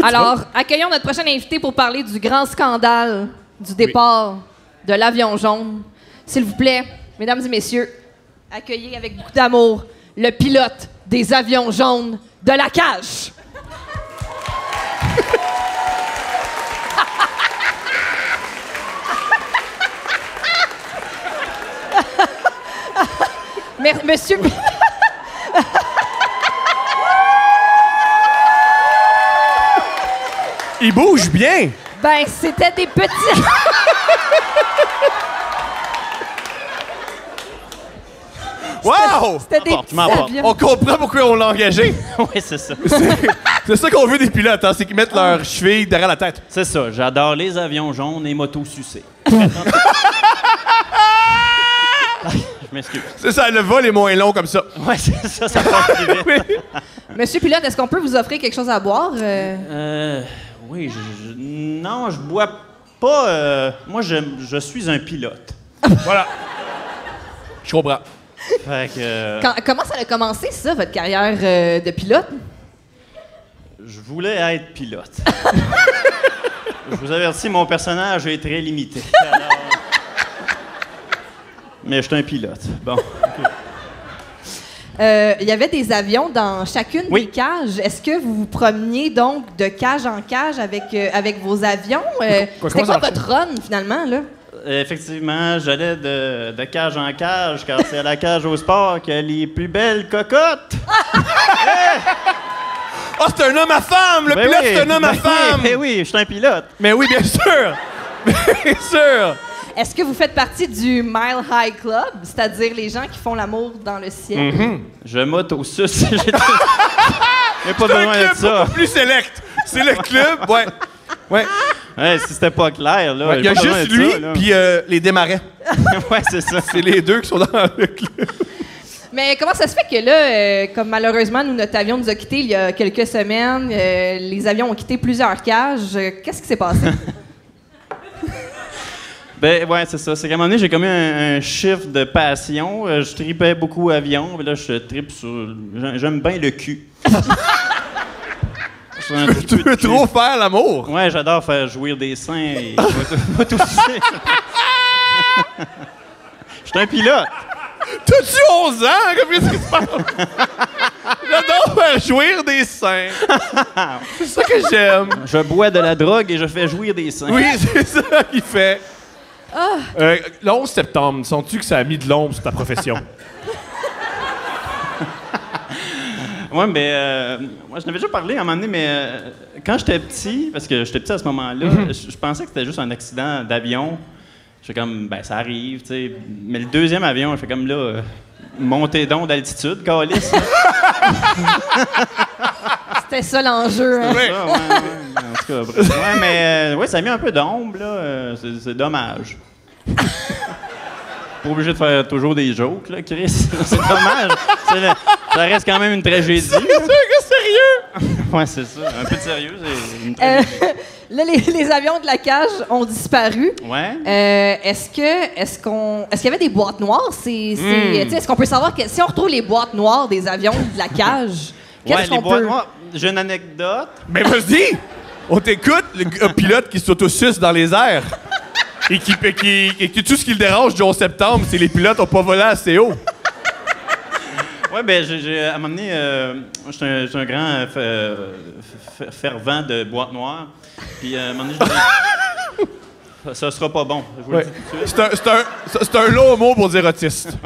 Alors, accueillons notre prochain invité pour parler du grand scandale du départ de l'avion jaune. S'il vous plaît, mesdames et messieurs, accueillez avec beaucoup d'amour le pilote des avions jaunes de la cage. Monsieur... Il bouge bien! Ben, c'était des petits... Wow! C'était des petits avions. On comprend pourquoi on l'a engagé. Oui, c'est ça. C'est ça qu'on veut des pilotes, hein, c'est qu'ils mettent leurs chevilles derrière la tête. C'est ça. J'adore les avions jaunes et motos sucées. Je m'excuse. C'est ça, le vol est moins long comme ça. Oui, c'est ça, ça passe plus vite. Oui. Monsieur pilote, est-ce qu'on peut vous offrir quelque chose à boire? Oui, non, je bois pas. Moi, je suis un pilote. Voilà. Je comprends. Fait que Comment ça a commencé, ça, votre carrière de pilote? je voulais être pilote. Je vous avertis, mon personnage est très limité. Alors... Mais je suis un pilote. Bon. Il y avait des avions dans chacune Oui. des cages. Est-ce que vous vous promeniez donc de cage en cage avec vos avions? C'était comment quoi ça marche? votre run, finalement, là? Effectivement, j'allais de cage en cage, car c'est à la cage au sport qu'il y a les plus belles cocottes. Oh, c'est un homme à femme! Le Ben pilote, oui, c'est un homme à ben femme! oui, ben oui, je suis un pilote. Mais oui, bien sûr! Bien sûr! Est-ce que vous faites partie du Mile High Club, c'est-à-dire les gens qui font l'amour dans le ciel? Je m'auto-suce. J'ai pas C'est un besoin club de ça. beaucoup plus select. C'est le club, ouais. Ouais. Ouais, si c'était pas clair, là. Il y a j'ai pas juste besoin de lui, ça, là. puis les démarrais. Ouais, c'est ça. C'est les deux qui sont dans le club. Mais comment ça se fait que là, comme malheureusement, notre avion nous a quittés il y a quelques semaines, les avions ont quitté plusieurs cages, qu'est-ce qui s'est passé? Ben, ouais, c'est ça. C'est qu'à un moment donné, j'ai commis un chiffre de passion. Je tripais beaucoup avion, puis là, je tripe sur... J'aime bien le cul. Tu veux trop faire l'amour? Ouais, j'adore faire jouir des seins et m'auto-sucer. Je suis un pilote. T'as-tu 11 ans? Qu'est-ce qui se passe? J'adore faire jouir des seins. C'est ça que j'aime. Je bois de la drogue et je fais jouir des seins. Oui, c'est ça qu'il fait. Le 11 septembre, sens-tu que ça a mis de l'ombre sur ta profession? Ouais, mais moi, je n'avais déjà parlé à un moment donné, mais quand j'étais petit, parce que j'étais petit à ce moment-là, je pensais que c'était juste un accident d'avion. J'étais comme, ben, ça arrive, tu sais. Mais le deuxième avion, je fais comme là, montée donc d'altitude, câlisse. C'était ça l'enjeu, hein? Oui. Ça, ouais, en tout cas, bref. Ouais, mais ouais, ça a mis un peu d'ombre, là. C'est dommage. Pas obligé de faire toujours des jokes, là, Chris. C'est dommage. Ça reste quand même une tragédie. C'est un gars sérieux! Ouais, c'est ça. Un peu de sérieux, c'est une tragédie. Là, les avions de la cage ont disparu. Ouais. Est-ce qu'il y avait des boîtes noires? Tu sais, est-ce qu'on peut savoir que si on retrouve les boîtes noires des avions de la cage, Ouais, qu'est-ce les qu'on boîtes peut... noires. J'ai une anecdote. Ben vas-y! On t'écoute, un pilote qui s'autosuce dans les airs. Et qui tout ce qui le dérange du 11 septembre, c'est les pilotes n'ont pas volé assez haut. Ouais, ben, à un moment donné, je suis un grand fervent de boîte noire. Puis à un moment donné, je me dis, ça sera pas bon. Je vous le dis tout de suite. C'est un long mot pour dire autiste.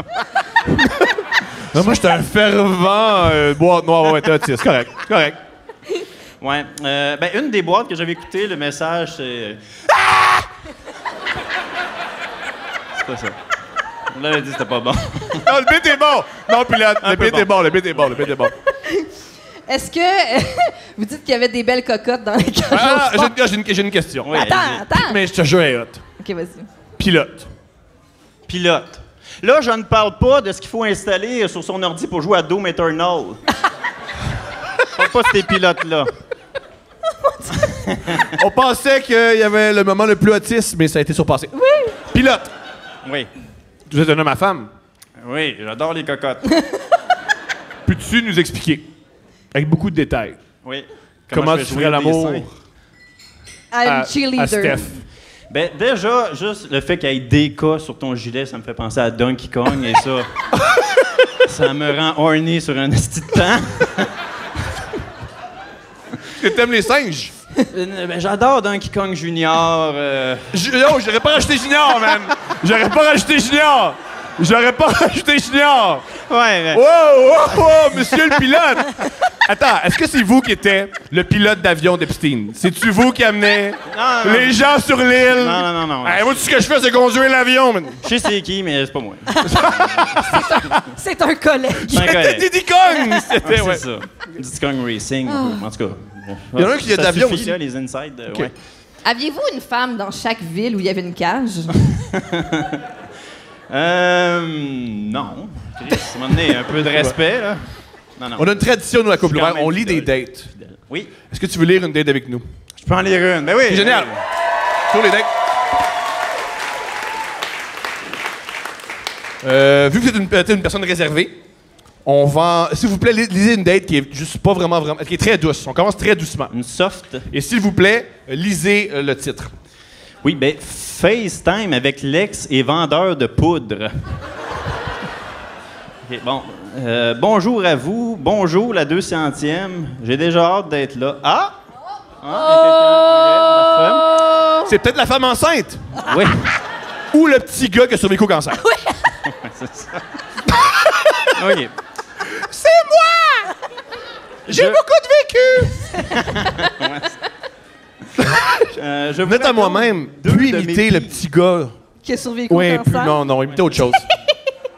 Non, moi, j'étais un fervent boîte noire, ouais, t'es autiste. Correct, correct. Ouais. Ben, une des boîtes que j'avais écoutées, le message, c'est... C'est pas ça. Là, elle a dit que c'était pas bon. Non, le bit est bon! Non, pilote, le bit est bon, le bit est bon, le bit est bon. Est-ce que... vous dites qu'il y avait des belles cocottes dans les cages Ah, au sport? j'ai une question. Oui, Attends. Mais je te jure, elle est hot. OK, vas-y. Pilote. Pilote. Là, je ne parle pas de ce qu'il faut installer sur son ordi pour jouer à Doom Eternal. Je parle pas de ces pilotes-là. On pensait qu'il y avait le moment le plus autiste, mais ça a été surpassé. Oui! Pilote. Oui. Vous êtes un homme à femme. Oui, j'adore les cocottes. Peux-tu nous expliquer, avec beaucoup de détails, Oui. Comment je tu fais ferais jouir l'amour des seins. À une à cheerleader. Steph? Ben, déjà, juste le fait qu'il y ait des cas sur ton gilet, ça me fait penser à Donkey Kong et ça. Ça me rend horny sur un esti de temps. Est-ce que t'aimes les singes? Ben, j'adore Donkey Kong Junior. Yo, j'aurais pas rajouté Junior, man! J'aurais pas rajouté Junior! Ouais, Wow, monsieur le pilote! Attends, est-ce que c'est vous qui étiez le pilote d'avion d'Epstein? C'est-tu vous qui amenez Non. les gens sur l'île? Non. Hey, moi, tout ce que je fais, c'est conduire l'avion, man. Je sais c'est qui, mais c'est pas moi. C'est un collègue. C'est un C'était collègue. Diddy Kong! C'était, C'est ouais. ça. Diddy Kong Racing, en tout cas. Il y en a un qui a Ça d'avion suffit, aussi. là, les insides, Ok. ouais. Aviez-vous une femme dans chaque ville où il y avait une cage? Non. Chris, ça m'a donné un peu de respect, là. Non. On a une tradition, nous, à Couple Je suis quand Ouvert. même On lit des fidèle. dates. Oui. Est-ce que tu veux lire une date avec nous? Je peux en lire une. Ben oui. C'est génial. Sur les dates. Vu que vous êtes une personne réservée, on va... S'il vous plaît, lisez une date qui est juste pas vraiment... qui est très douce. On commence très doucement. Une soft. Et s'il vous plaît, lisez le titre. Oui, ben FaceTime avec l'ex et vendeur de poudre. OK, bon. Bonjour à vous. Bonjour la 200e. J'ai déjà hâte d'être là. Ah! C'est peut-être la femme enceinte Oui. ou le petit gars qui a survécu au cancer. C'est ça. OK. C'est moi! J'ai beaucoup de vécu! Je vous Vous êtes à raconte moi-même, deux puis de imiter mes le filles. petit gars. Qui a survécu Oui, au cancer? non, imiter autre chose.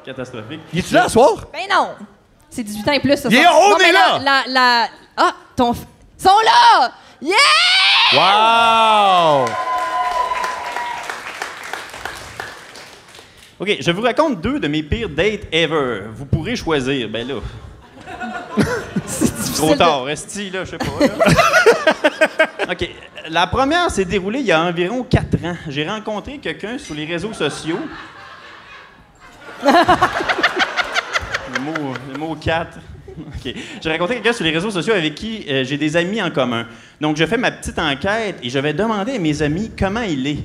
Catastrophique. Il est-tu là, ce soir? Ben non! C'est 18 ans et plus, ça. Yeah, sort. on Non, est mais là! Ah, Ils sont là! Yeah! Wow! OK, je vous raconte 2 de mes pires dates ever. Vous pourrez choisir. Ben là. C'est difficile. Trop tard, resti là, je sais pas. Là. OK. La première s'est déroulée il y a environ 4 ans. J'ai rencontré quelqu'un sur les réseaux sociaux. le mot 4. OK. J'ai rencontré quelqu'un sur les réseaux sociaux avec qui j'ai des amis en commun. Donc, je fais ma petite enquête et je vais demander à mes amis comment il est.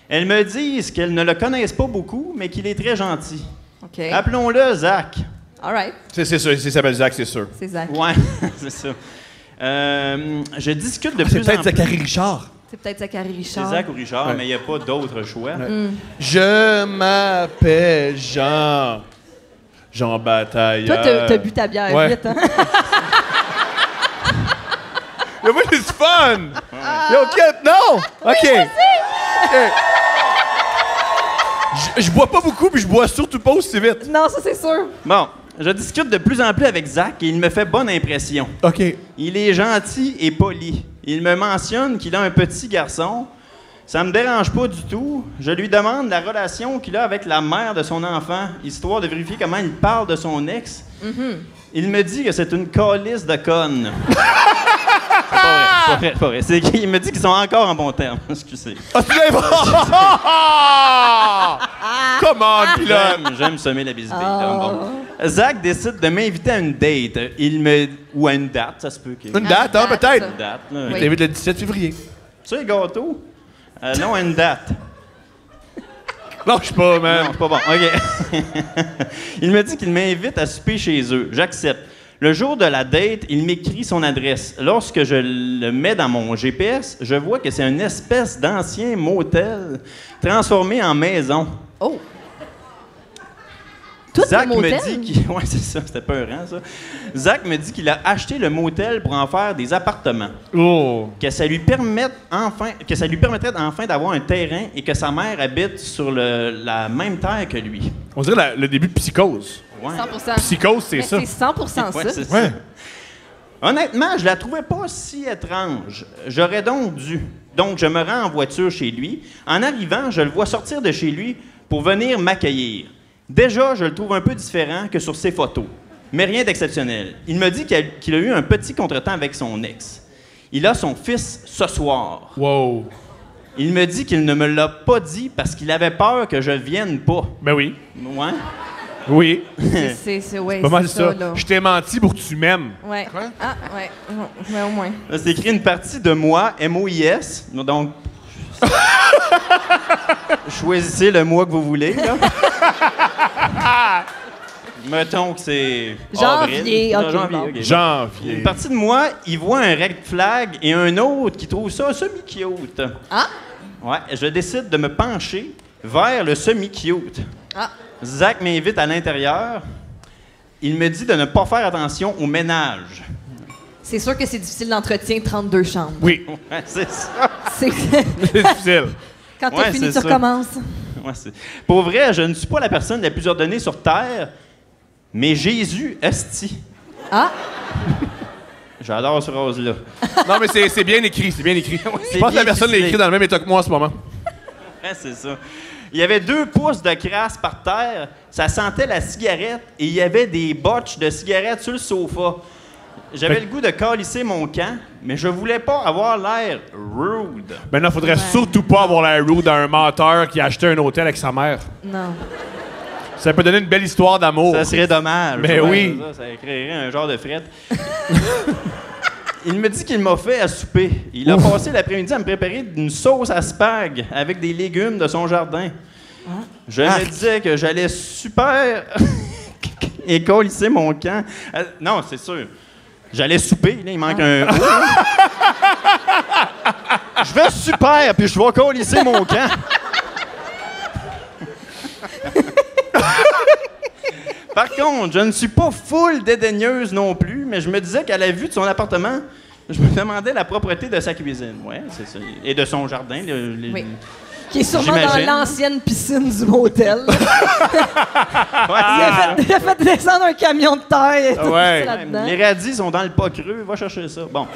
Elles me disent qu'elles ne le connaissent pas beaucoup, mais qu'il est très gentil. OK. Appelons-le Zach. All right. C'est sûr, il s'appelle Zach, c'est sûr. C'est Zach. Ouais, c'est ça. Je discute de C'est plus en peut-être plus. Zachary Richard. C'est peut-être Zachary C'est Richard. Zach ou Richard, Ouais. mais il n'y a pas d'autre choix. Je m'appelle Jean. Jean Batailleur. Toi, t'as bu ta bière Ouais. vite, hein? Mais moi, c'est fun! Yo, Kate, non! OK. OK. Je bois pas beaucoup, puis je bois surtout pas aussi vite. Non, ça, c'est sûr. Bon, je discute de plus en plus avec Zach et il me fait bonne impression. OK. Il est gentil et poli. Il me mentionne qu'il a un petit garçon. Ça me dérange pas du tout. Je lui demande la relation qu'il a avec la mère de son enfant, histoire de vérifier comment il parle de son ex. Il me dit que c'est une calisse de conne. C'est pas vrai. Il me dit qu'ils sont encore en bon terme. Excusez. Ah, tu l'as Come on, pilote! J'aime semer la bisbille. là. Bon. Zach décide de m'inviter à une date. Ou à une date, ça se peut. Une date, hein, peut-être? Une date, là. Il Oui. t'invite le 17 février. Tu sais, gâteau? Non, à une date. Lâche pas, Non, man. c'est pas bon. OK. Il me dit qu'il m'invite à souper chez eux. J'accepte. Le jour de la date, il m'écrit son adresse. Lorsque je le mets dans mon GPS, je vois que c'est une espèce d'ancien motel transformé en maison. Oh! Tout Zach le motel? me dit qu'il... Ouais, c'est ça, c'était peurant, ça. Zach me dit qu'il a acheté le motel pour en faire des appartements. Oh. Que ça lui permettrait enfin d'avoir un terrain et que sa mère habite sur la même terre que lui. On dirait le début de Psychose. Ouais. 100%. Psychose, c'est Mais ça. c'est 100% ça. Ouais, c'est Ouais. ça. Honnêtement, je la trouvais pas si étrange. J'aurais donc dû. Donc, je me rends en voiture chez lui. En arrivant, je le vois sortir de chez lui pour venir m'accueillir. Déjà, je le trouve un peu différent que sur ses photos. Mais rien d'exceptionnel. Il me dit qu'il a eu un petit contretemps avec son ex. Il a son fils ce soir. Wow. Il me dit qu'il ne me l'a pas dit parce qu'il avait peur que je vienne pas. Ben oui. Ouais. Oui. C'est ouais, Pas mal c'est ça. là. Je t'ai menti pour que tu m'aimes. Ouais. Quoi? Ah, ouais. Mais au moins. Là, c'est écrit une partie de moi, M-O-I-S. Donc, choisissez le mois que vous voulez, là. Mettons que c'est Janvier, avril. ok, Janvier, bon. ok. Janvier. Une partie de moi, il voit un red flag et un autre qui trouve ça semi-cute. Ah? Ouais, je décide de me pencher vers le semi-cute. Ah. Zach m'invite à l'intérieur. Il me dit de ne pas faire attention au ménage. C'est sûr que c'est difficile d'entretien 32 chambres. Oui. Ouais, c'est ça. C'est C'est difficile. quand t'as Ouais, fini, c'est tu ça. recommences. Ouais, pour vrai, je ne suis pas la personne la plus ordonnée sur Terre, mais Jésus, esti. Ah? J'adore ce rose-là. Non, mais c'est bien écrit, c'est bien écrit. Je C'est pense que la bien personne l'a ficelé. écrit dans le même état que moi en ce moment. Ouais, c'est ça. Il y avait 2 pouces de crasse par terre, ça sentait la cigarette et il y avait des botches de cigarettes sur le sofa. J'avais le goût de calisser mon camp, mais je voulais pas avoir l'air rude. Maintenant, faudrait surtout pas avoir l'air rude d'un menteur qui a acheté un hôtel avec sa mère. Non. Ça peut donner une belle histoire d'amour. Ça serait dommage. Mais Ouais, oui. Ça créerait un genre de frette. Il me dit qu'il m'a fait à souper. Il a passé l'après-midi à me préparer une sauce à spag avec des légumes de son jardin. Je me disais que j'allais super et colisser mon camp. Non, c'est sûr. J'allais souper, là, il manque un O, là. Je vais super, puis je vais colisser mon camp. Par contre, je ne suis pas full dédaigneuse non plus, mais je me disais qu'à la vue de son appartement, je me demandais la propreté de sa cuisine. Ouais, c'est ça. Et de son jardin. Oui. Qui est sûrement dans J'imagine. l'ancienne piscine du motel. Ouais, Il a fait descendre un camion de terre et tout Ouais. ça là-dedans. les radis sont dans le pas creux, va chercher ça. Bon.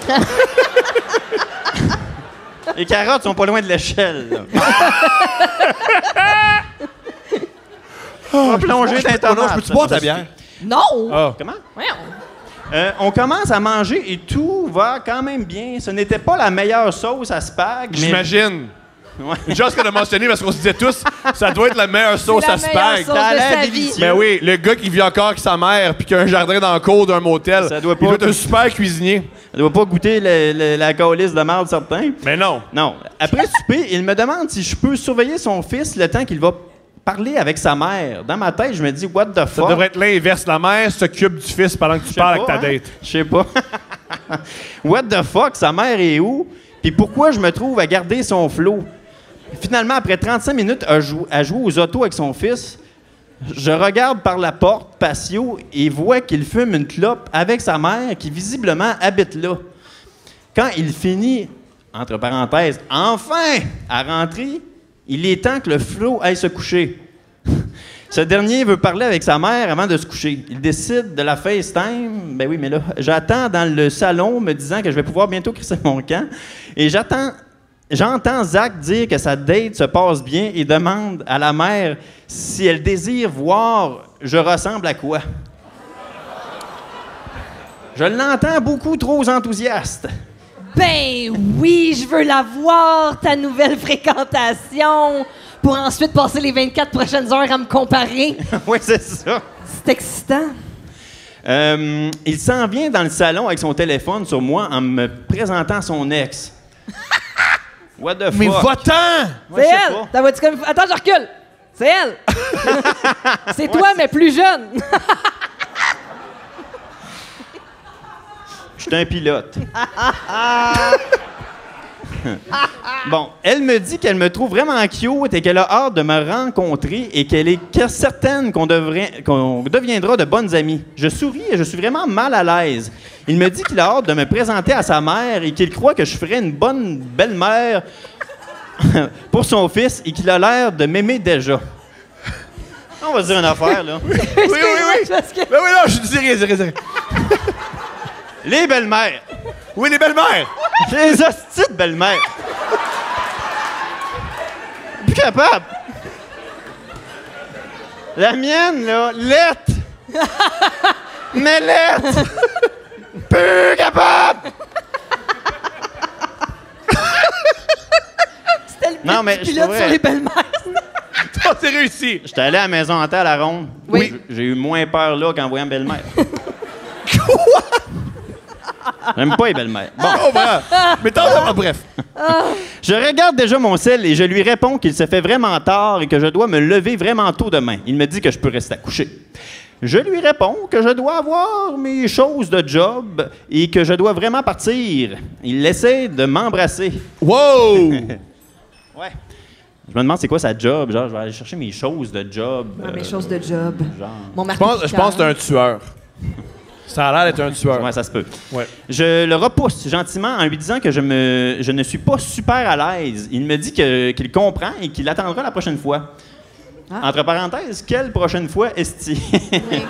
Les carottes sont pas loin de l'échelle. là. On va plonger dans les tomates. Je peux-tu boire ta bière? Non! Ah. Comment? Voyons. On commence à manger et tout va quand même bien. Ce n'était pas la meilleure sauce à spag, mais... J'imagine. Ouais. Une chose qu'on a mentionné parce qu'on se disait tous, ça doit être la meilleure sauce la à meilleure spag. sauce Ça a de l'air sa vie. délicieux. Mais oui, le gars qui vit encore avec sa mère puis qui a un jardin dans le cours d'un motel, Ça doit il pas- doit être un super cuisinier. Elle doit pas goûter la calice de marde, certain. Mais non. Non. Après souper, il me demande si je peux surveiller son fils le temps qu'il va parler avec sa mère. Dans ma tête, je me dis, what the Ça fuck? devrait être l'inverse. La mère s'occupe du fils pendant que tu Je sais parles avec pas, ta hein? date. Je sais pas. What the fuck? Sa mère est où? Puis pourquoi je me trouve à garder son flot? Finalement, après 35 minutes à jouer aux autos avec son fils, je regarde par la porte patio et vois qu'il fume une clope avec sa mère qui visiblement habite là. Quand il finit, entre parenthèses, enfin à rentrer, il est temps que le flot aille se coucher. Ce dernier veut parler avec sa mère avant de se coucher. Il décide de la FaceTime. Ben oui, mais là, j'attends dans le salon me disant que je vais pouvoir bientôt crisser mon camp. Et j'entends Zach dire que sa date se passe bien et demande à la mère si elle désire voir je ressemble à quoi. Je l'entends beaucoup trop enthousiaste. Ben oui, je veux la voir, ta nouvelle fréquentation, pour ensuite passer les 24 prochaines heures à me comparer. Oui, c'est ça. C'est excitant. Il s'en vient dans le salon avec son téléphone sur moi en me présentant son ex. What the fuck? Mais va-t'en! Ouais, C'est je sais elle! pas. T'as vois-tu comme... Attends, je recule! C'est elle! C'est toi, mais plus jeune! Je suis un pilote. Bon, elle me dit qu'elle me trouve vraiment cute et qu'elle a hâte de me rencontrer et qu'elle est certaine qu'on deviendra de bonnes amies. Je souris et je suis vraiment mal à l'aise. Il me dit qu'il a hâte de me présenter à sa mère et qu'il croit que je ferai une bonne belle-mère pour son fils et qu'il a l'air de m'aimer déjà. On va se dire une affaire, là. Oui. Parce que... Ben oui, non, je dis rien. Les belles-mères. Oui, les belles-mères. Les hosties de belles-mères. Plus capable. La mienne, là, lette. Mais lette. Plus capable. C'était le Non, mais pilote c'est sur vrai. les belles-mères. c'est réussi. J'étais allé à la maison hantée à la ronde. Oui. J'ai eu moins peur là qu'en voyant belle-mère. Quoi? J'aime pas les belles-mères. Bon. Oh, voilà. Mais bref. Je regarde déjà mon sel et je lui réponds qu'il se fait vraiment tard et que je dois me lever vraiment tôt demain. Il me dit que je peux rester à coucher. Je lui réponds que je dois avoir mes choses de job et que je dois vraiment partir. Il essaie de m'embrasser. Wow! Ouais. Je me demande c'est quoi sa job. Genre, je vais aller chercher mes choses de job. Mes choses de job. Genre. Mon Je marteau pense que c'est un tueur. Ça a l'air d'être un tueur. Ouais, ça se peut. Ouais. Je le repousse gentiment en lui disant que je ne suis pas super à l'aise. Il me dit qu'il comprend et qu'il attendra la prochaine fois. Ah. Entre parenthèses, quelle prochaine fois est-ce? Oui.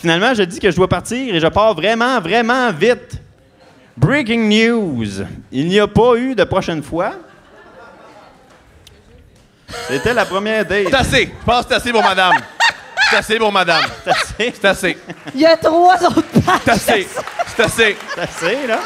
Finalement, je dis que je dois partir et je pars vraiment, vraiment vite. Breaking news. Il n'y a pas eu de prochaine fois. C'était la première date. C'est assez. Je pense que c'est assez pour madame. C'est assez pour madame. C'est assez. C'est assez. Il y a 3 autres pages. C'est assez. C'est assez. C'est assez, là.